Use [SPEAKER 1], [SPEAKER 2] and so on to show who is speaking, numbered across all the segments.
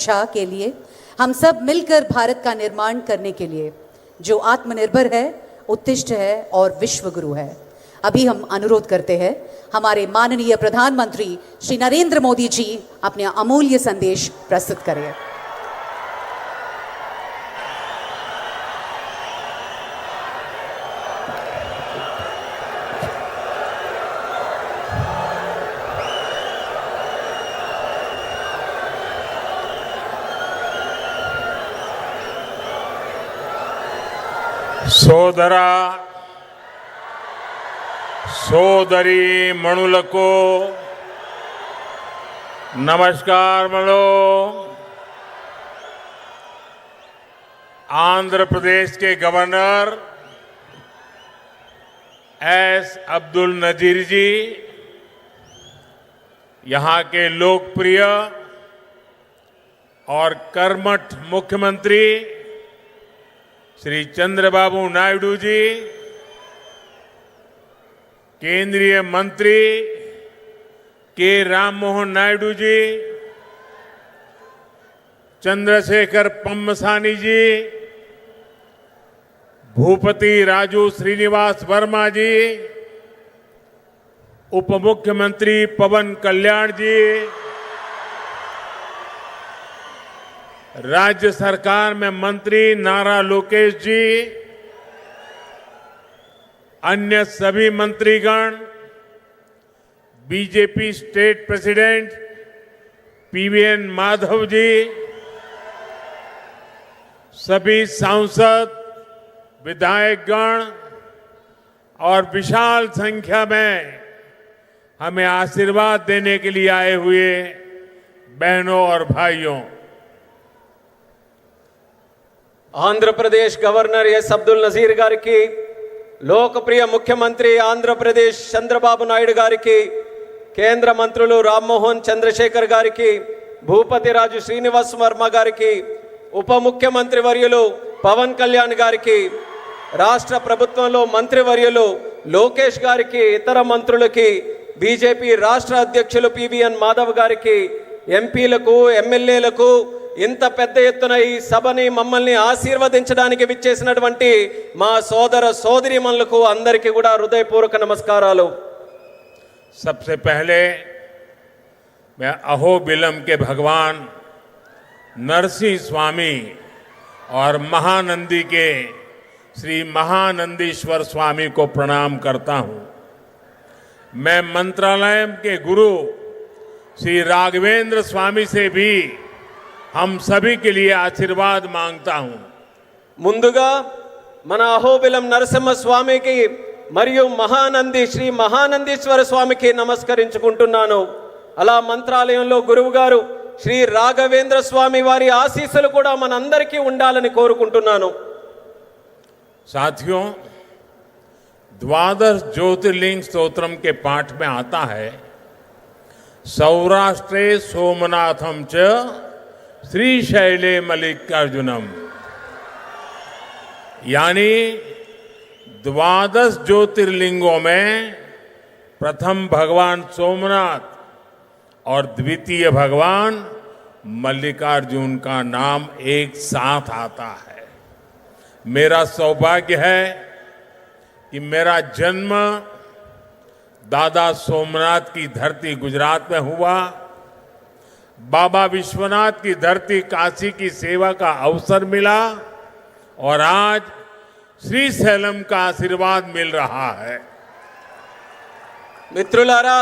[SPEAKER 1] शाह के लिए हम सब मिलकर भारत का निर्माण करने के लिए जो आत्मनिर्भर है, उत्कृष्ट है और विश्वगुरु है। अभी हम अनुरोध करते हैं हमारे माननीय प्रधानमंत्री श्री नरेंद्र मोदी जी अपने अमूल्य संदेश प्रस्तुत करें।
[SPEAKER 2] సోదరా సోదరి మణులకు नमस्कार। आंध्र प्रदेश के गवर्नर एस अब्दुल नजीर जी, यहां के लोकप्रिय और कर्मठ मुख्यमंत्री श्री चंद्रबाबू नायडू जी, केंद्रीय मंत्री के राममोहन नायडू जी, चंद्रशेखर पम्मसानी जी, भूपति राजू श्रीनिवास वर्मा जी, उप मुख्यमंत्री पवन कल्याण जी, राज्य सरकार में मंत्री नारा लोकेश जी, अन्य सभी मंत्रीगण, BJP state president PVN Madhav ji, सभी सांसद, विधायकगण और विशाल संख्या में हमें आशीर्वाद देने के लिए आए हुए बहनों और भाइयों,
[SPEAKER 3] आंध्र प्रदेश गवर्नर एस अब्दुल नजीर गारी की, लोकप्रिय मुख्यमंत्री आंध्र प्रदेश चंद्रबाबु नायडू गारी की, केंद्र मंत्रुलु राममोहन चंद्रशेखर गारी की, भूपति राजू श्रीनिवास वर्मा गारी की, ఉప ముఖ్యమంత్రి వర్యులు పవన్ కళ్యాణ్ గారికి, రాష్ట్ర ప్రభుత్వంలో మంత్రి వర్యులు లోకేష్ గారికి, ఇతర మంత్రులకి, బీజేపీ రాష్ట్ర అధ్యక్షులు పీవీఎన్ మాధవ్ గారికి, ఎంపీలకు, ఎమ్మెల్యేలకు, ఇంత పెద్ద ఎత్తున ఈ సభని మమ్మల్ని ఆశీర్వదించడానికి విచ్చేసినటువంటి మా సోదర సోదరీమణులకు అందరికీ కూడా హృదయపూర్వక నమస్కారాలు।
[SPEAKER 2] सबसे पहले मैं अहोबिलम के भगवान नरसिंह स्वामी और महानंदी के श्री महानंदीश्वर स्वामी को प्रणाम करता हूं। मैं मंत्रालय के गुरु श्री राघवेंद्र स्वामी से भी हम सभी के लिए आशीर्वाद मांगता हूं।
[SPEAKER 3] ముందుగా మన అహోబిలం నరసింహ స్వామికి మరియు మహానంది శ్రీ మహానందీశ్వర స్వామికి నమస్కరించుకుంటున్నాను। అలా మంత్రాలయంలో గురువు గారు శ్రీ రాఘవేంద్ర స్వామి వారి ఆశీస్సులు కూడా మనందరికీ ఉండాలని కోరుకుంటున్నాను।
[SPEAKER 2] साथियों, द्वादश ज्योतिर्लिंग स्तोत्रम के पाठ में आता है, सौराष्ट्रे सोमनाथम च श्रीशैले मल्लिकार्जुनम, यानी द्वादश ज्योतिर्लिंगों में प्रथम भगवान सोमनाथ और द्वितीय भगवान मल्लिकार्जुन का नाम एक साथ आता है। मेरा सौभाग्य है कि मेरा जन्म दादा सोमनाथ की धरती गुजरात में हुआ, बाबा विश्वनाथ की धरती काशी की सेवा का अवसर मिला और आज श्रीशैलम का आशीर्वाद मिल रहा है।
[SPEAKER 3] మిత్రులారా,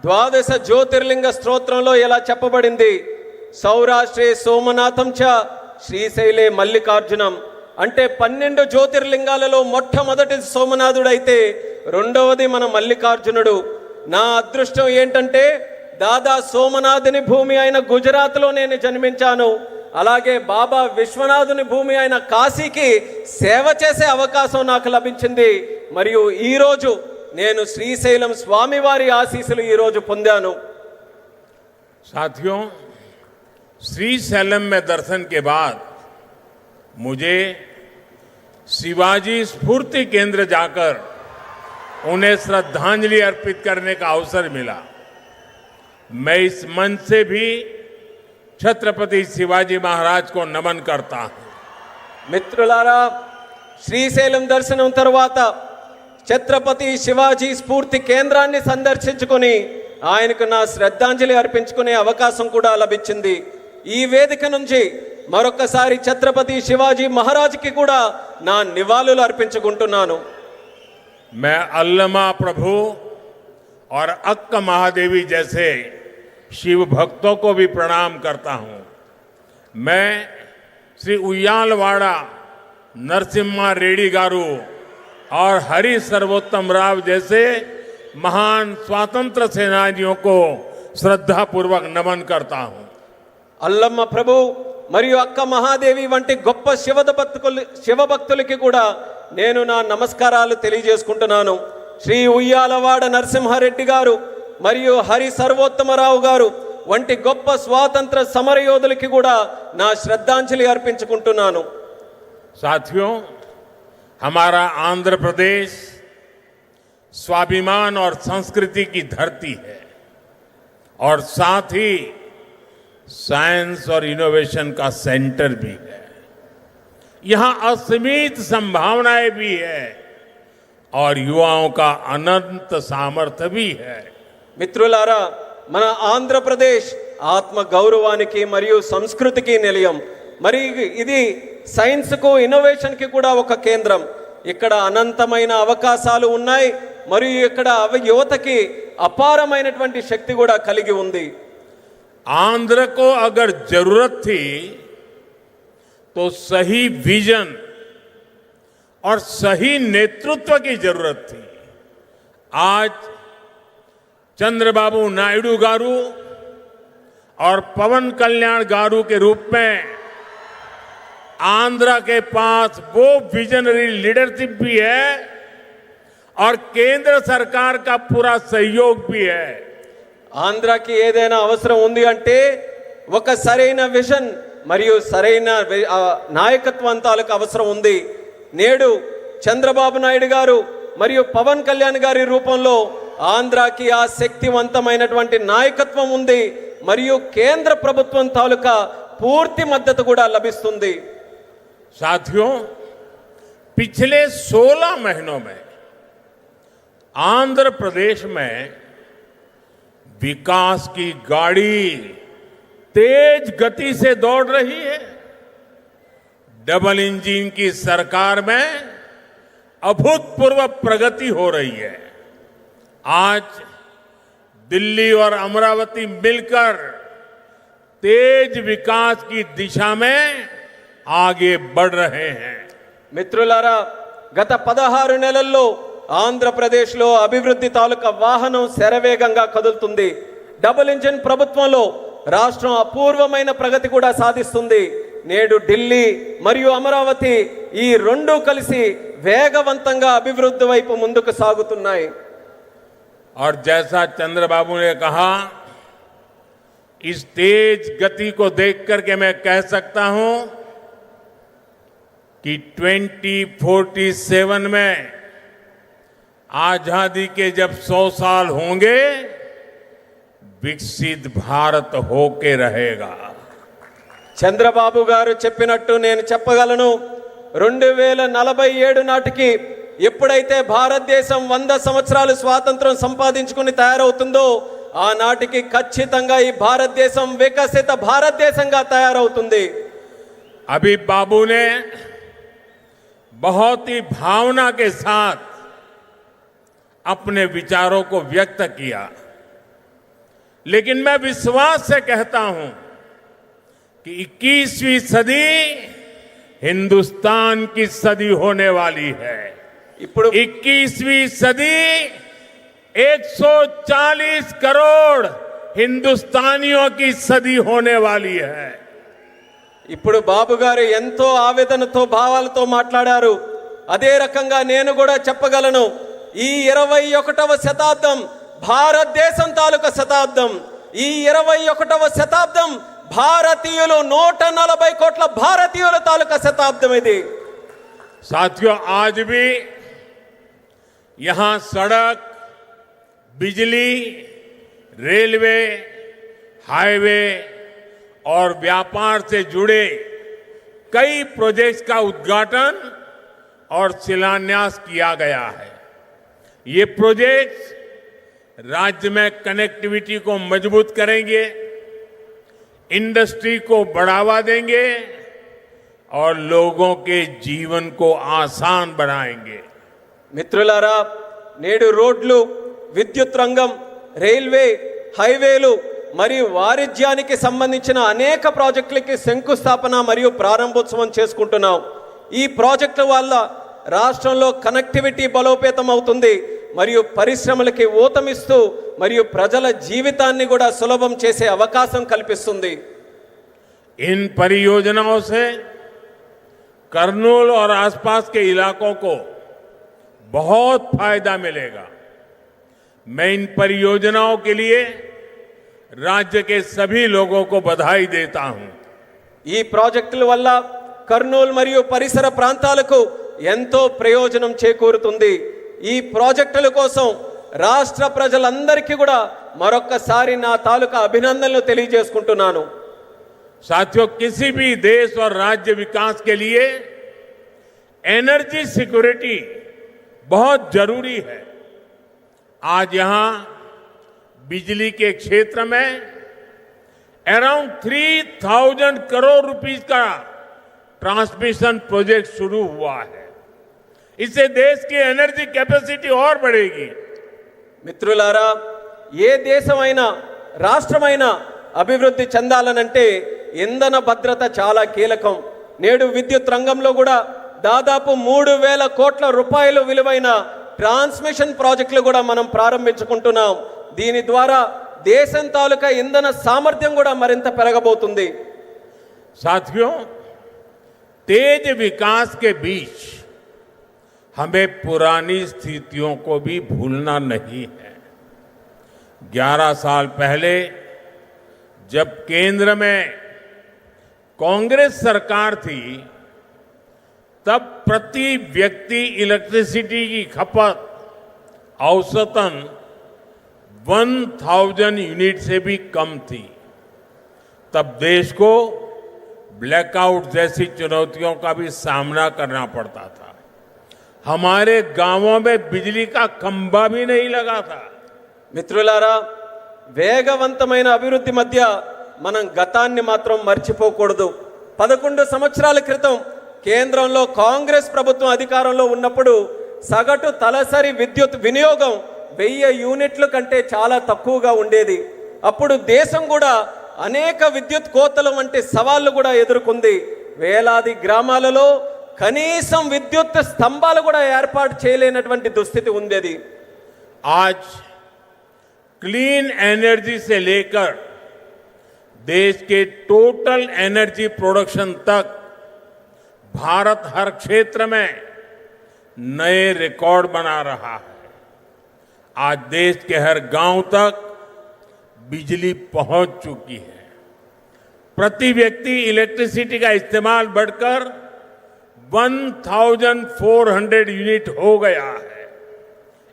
[SPEAKER 3] ద్వాదశ జ్యోతిర్లింగ స్తోత్రంలో ఇలా చెప్పబడింది, సౌరాష్ట్రే సోమనాథం చ శ్రీశైలే మల్లికార్జునం, అంటే 12 జ్యోతిర్లింగాలలో మొట్టమొదటి సోమనాథుడైతే రెండవది మన మల్లికార్జునుడు। నా అదృష్టం ఏంటంటే దాదా సోమనాథుని భూమి అయిన గుజరాత్లో నేను జన్మించాను, అలాగే బాబా విశ్వనాథుని భూమి అయిన కాశీకి సేవ చేసే అవకాశం నాకు లభించింది। మరియు ఈరోజు నేను శ్రీశైలం స్వామివారి ఆశీస్సులు ఈరోజు పొందాను।
[SPEAKER 2] साथियों, श्रीशैलम में दर्शन के बाद मुझे शिवाजी स्फूर्ति केंद्र जाकर उन्हें श्रद्धांजलि अर्पित करने का अवसर मिला। मैं इस मंच से भी छत्रपति शिवाजी महाराज को नमन करता हूं।
[SPEAKER 3] మిత్రులారా, శ్రీశైలం దర్శనం తర్వాత ఛత్రపతి శివాజీ స్ఫూర్తి కేంద్రాన్ని సందర్శించుకొని ఆయనకు నా శ్రద్ధాంజలి అర్పించుకునే అవకాశం కూడా లభించింది. ఈ వేదిక నుంచి మరొకసారి ఛత్రపతి శివాజీ మహారాజ్కి కూడా నా నివాళులు అర్పించుకుంటున్నాను.
[SPEAKER 2] मैं अल्लमा प्रभु और अक्क महादेवी जैसे शिव भक्तों को भी प्रणाम करता हूं। मैं श्री उయ్యాలవాడ नरसिम्हा रेड्डी गारू और हरि सर्वोत्तम राव जैसे महान स्वतंत्र सेनानियों को श्रद्धापूर्वक नमन करता हूं।
[SPEAKER 3] అల్లమ్మ ప్రభు మరియు అక్క మహాదేవి వంటి గొప్ప శివభక్తులకి కూడా నేను నా నమస్కారాలు తెలియజేసుకుంటున్నాను. శ్రీ ఉయ్యాలవాడ నరసింహారెడ్డి గారు మరియు హరి సర్వోత్తమరావు గారు వంటి గొప్ప స్వాతంత్ర సమరయోధులకి కూడా నా శ్రద్ధాంజలి అర్పించుకుంటున్నాను.
[SPEAKER 2] साथियों, हमारा आंध्र प्रदेश स्वाभिमान और संस्कृति की धरती है और साथ ही साइंस और इनोवेशन का सेंटर भी है। यहां असीमित संभावनाएं भी है और युवाओं का अनंत सामर्थ्य भी है।
[SPEAKER 3] మిత్రులారా, మన ఆంధ్రప్రదేశ్ ఆత్మ గౌరవానికి మరియు సంస్కృతికి నిలయం. మరి ఇది సైన్స్కు ఇన్నోవేషన్కి కూడా ఒక కేంద్రం. ఇక్కడ అనంతమైన అవకాశాలు ఉన్నాయి మరియు ఇక్కడ యువతకి అపారమైనటువంటి శక్తి కూడా కలిగి ఉంది.
[SPEAKER 2] आंध्र को अगर जरूरत थी तो सही विजन और सही नेतृत्व की जरूरत थी। आज चंद्रबाबू नायडू गारू और पवन कल्याण गारू के रूप में आंध्र के पास वो विजनरी लीडरशिप भी है और केंद्र सरकार का पूरा सहयोग भी है।
[SPEAKER 3] ఆంధ్రాకి ఏదైనా అవసరం ఉంది అంటే ఒక సరైన విజన్ మరియు సరైన నాయకత్వం తాలూకు అవసరం ఉంది. నేడు చంద్రబాబు నాయుడు గారు మరియు పవన్ కళ్యాణ్ గారి రూపంలో ఆంధ్రాకి ఆ శక్తివంతమైనటువంటి నాయకత్వం ఉంది మరియు కేంద్ర ప్రభుత్వం తాలూకా పూర్తి మద్దతు కూడా లభిస్తుంది.
[SPEAKER 2] साथियों, पिछले 16 महीनों में आंध्र प्रदेश में विकास की गाड़ी तेज गति से दौड़ रही है। डबल इंजन की सरकार में अभूतपूर्व प्रगति हो रही है। आज दिल्ली और अमरावती मिलकर तेज विकास की दिशा में आगे बढ़ रहे हैं।
[SPEAKER 3] మిత్రులారా, గత 16 నెలల్లో ఆంధ్రప్రదేశ్లో అభివృద్ధి తాలూకా వాహనం శరవేగంగా కదులుతుంది. డబుల్ ఇంజిన్ ప్రభుత్వంలో రాష్ట్రం అపూర్వమైన ప్రగతి కూడా సాధిస్తుంది. నేడు ఢిల్లీ మరియు అమరావతి ఈ రెండు కలిసి వేగవంతంగా అభివృద్ధి వైపు ముందుకు సాగుతున్నాయి.
[SPEAKER 2] और जैसा चंद्रबाबू ने कहा, इस तेज गति को देख करके मैं कह सकता हूं कि 2047 में आजादी के जब 100 साल होंगे, विकसित भारत होके रहेगा।
[SPEAKER 3] చంద్రబాబు గారు చెప్పినట్టు నేను చెప్పగలను, 2047 నాటికి ఎప్పుడైతే భారతదేశం 100 సంవత్సరాలు స్వాతంత్రం సంపాదించుకుని తయారవుతుందో ఆనాటికి ఖచ్చితంగా ఈ భారతదేశం వికసిత భారతదేశంగా తయారవుతుంది.
[SPEAKER 2] अभी बाबू ने बहुत ही भावना के साथ अपने विचारों को व्यक्त किया, लेकिन मैं विश्वास से कहता हूं कि 21वीं सदी हिंदुस्तान की सदी होने वाली है। 21वीं सदी 140 करोड़ हिंदुस्तानियों की सदी होने वाली है।
[SPEAKER 3] ఇప్పుడు బాబు గారు ఎంతో ఆవేదనతో భావాలతో మాట్లాడారు. అదే రకంగా నేను కూడా చెప్పగలను, ఈ 21వ శతాబ్దం భారతదేశం తాలూకా శతాబ్దం. ఈ 21వ శతాబ్దం భారతీయులు 140 కోట్ల భారతీయుల తాలూకా శతాబ్దం ఇది.
[SPEAKER 2] साथियों, आज भी यहां सड़क, बिजली, रेलवे, हाईवे और व्यापार से जुड़े कई प्रोजेक्ट्स का उद्घाटन और शिलान्यास किया गया है। ये प्रोजेक्ट्स राज्य में कनेक्टिविटी को मजबूत करेंगे, इंडस्ट्री को बढ़ावा देंगे और लोगों के जीवन को आसान बनाएंगे।
[SPEAKER 3] మిత్రులారా, నేడు రోడ్లు, విద్యుత్ రంగం, రైల్వే, హైవేలు మరియు వాణిజ్యానికి సంబంధించిన అనేక ప్రాజెక్టులకి శంకుస్థాపన మరియు ప్రారంభోత్సవం చేసుకుంటున్నాం. ఈ ప్రాజెక్టుల వల్ల రాష్ట్రంలో కనెక్టివిటీ బలోపేతం అవుతుంది మరియు పరిశ్రమలకి ఊతమిస్తూ మరియు ప్రజల జీవితాన్ని కూడా సులభం చేసే అవకాశం కల్పిస్తుంది.
[SPEAKER 2] इन परियोजनाओं से करनूल और आसपास के इलाकों को बहुत फायदा मिलेगा। मैं इन परियोजनाओं के लिए राज्य के सभी लोगों को बधाई देता हूं।
[SPEAKER 3] ఈ ప్రాజెక్టుల వల్ల కర్నూలు మరియు పరిసర ప్రాంతాలకు ఎంతో ప్రయోజనం చేకూరుతుంది. ఈ ప్రాజెక్టుల కోసం రాష్ట్ర ప్రజలందరికీ కూడా మరొక్కసారి నా తాలూకా అభినందనలు తెలియజేసుకుంటున్నాను.
[SPEAKER 2] साथियों, किसी भी देश और राज्य विकास के लिए एनर्जी सिक्योरिटी बहुत जरूरी है। आज यहां बिजली के क्षेत्र में अराउंड 3000 करोड़ रुपीस का ट्रांसमिशन प्रोजेक्ट शुरू हुआ है। इससे देश की एनर्जी कैपेसिटी और बढ़ेगी।
[SPEAKER 3] మిత్రులారా, ఏ దేశమైనా రాష్ట్రమైనా అభివృద్ధి చెందాలనంటే ఇంధన భద్రత చాలా కీలకం. నేడు విద్యుత్ రంగంలో కూడా దాదాపు 3000 కోట్ల రూపాయలు విలువైన ట్రాన్స్మిషన్ ప్రాజెక్టులు కూడా మనం ప్రారంభించుకుంటున్నాం. దీని ద్వారా దేశం తాలూకా ఇంధన సామర్థ్యం కూడా మరింత పెరగబోతుంది.
[SPEAKER 2] साथियों, तेज विकास के बीच हमें पुरानी स्थितियों को भी भूलना नहीं है। 11 साल पहले जब केंद्र में कांग्रेस सरकार थी, तब प्रति व्यक्ति इलेक्ट्रिसिटी की खपत औसतन 1000 यूनिट से भी कम थी। तब देश को ब्लैकआउट जैसी चुनौतियों का भी सामना करना पड़ता था। हमारे गांवों में बिजली का खंभा भी नहीं लगा था।
[SPEAKER 3] మిత్రులారా, వేగవంతమైన అభివృద్ధి మధ్య మనం గతాన్ని మాత్రం మర్చిపోకూడదు. 11 సంవత్సరాల క్రితం కేంద్రంలో కాంగ్రెస్ ప్రభుత్వం అధికారంలో ఉన్నప్పుడు సగటు తలసరి విద్యుత్ వినియోగం 1000 యూనిట్ల కంటే చాలా తక్కువగా ఉండేది. అప్పుడు దేశం కూడా అనేక విద్యుత్ కోతలు వంటి సవాళ్లు కూడా ఎదుర్కొంది. వేలాది గ్రామాలలో కనీసం విద్యుత్ స్తంభాలు కూడా ఏర్పాటు చేయలేనటువంటి దుస్థితి ఉండేది.
[SPEAKER 2] आज क्लीन एनर्जी से लेकर देश के टोटल एनर्जी प्रोडक्शन तक भारत हर क्षेत्र में नए रिकॉर्ड बना रहा है। आज देश के हर गांव तक बिजली पहुंच चुकी है। प्रति व्यक्ति इलेक्ट्रिसिटी का इस्तेमाल बढ़कर 1400 यूनिट हो गया है।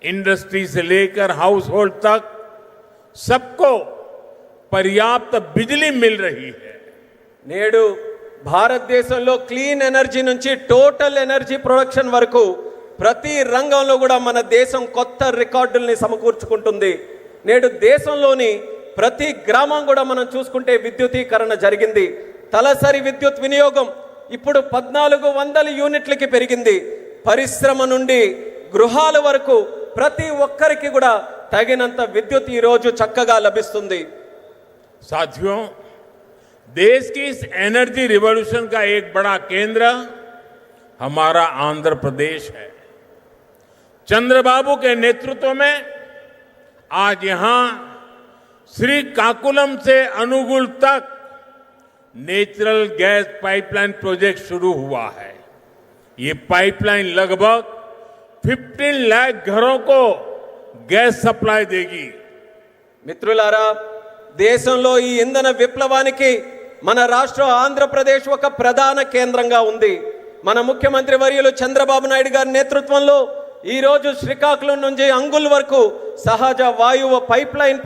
[SPEAKER 2] इंडस्ट्री से लेकर हाउस होल्ड तक सबको पर्याप्त बिजली मिल रही है।
[SPEAKER 3] నేడు భారతదేశంలో క్లీన్ ఎనర్జీ నుంచి టోటల్ ఎనర్జీ ప్రొడక్షన్ వరకు ప్రతి రంగంలో కూడా మన దేశం కొత్త రికార్డుల్ని సమకూర్చుకుంటుంది. నేడు దేశంలోని ప్రతి గ్రామం కూడా మనం చూసుకుంటే విద్యుతీకరణ జరిగింది. తలసరి విద్యుత్ వినియోగం ఇప్పుడు 1400 యూనిట్లకి పెరిగింది. పరిశ్రమ నుండి గృహాల వరకు ప్రతి ఒక్కరికి కూడా తగినంత విద్యుత్ ఈ రోజు చక్కగా లభిస్తుంది.
[SPEAKER 2] साथियों, देश की इस एनर्जी रिवॉल्यूशन का एक बड़ा केंद्र हमारा आंध्र प्रदेश है। चंद्रबाबू के नेतृत्व में आज यहां श्रीकाकुलम से अनुगुल तक नेचुरल गैस पाइपलाइन प्रोजेक्ट शुरू हुआ है। ये पाइपलाइन लगभग 15 लाख घरों को गैस सप्लाई देगी।
[SPEAKER 3] మిత్రులారా, దేశంలో ఈ ఇంధన విప్లవానికి మన రాష్ట్రం ఆంధ్రప్రదేశ్ ఒక ప్రధాన కేంద్రంగా ఉంది. మన ముఖ్యమంత్రి వర్యులు చంద్రబాబు నాయుడు గారి నేతృత్వంలో ఈ రోజు శ్రీకాకుళం నుంచి అంగుల్ వరకు సహజ వాయువు పైప్లైన్ ప్రాజెక్ట్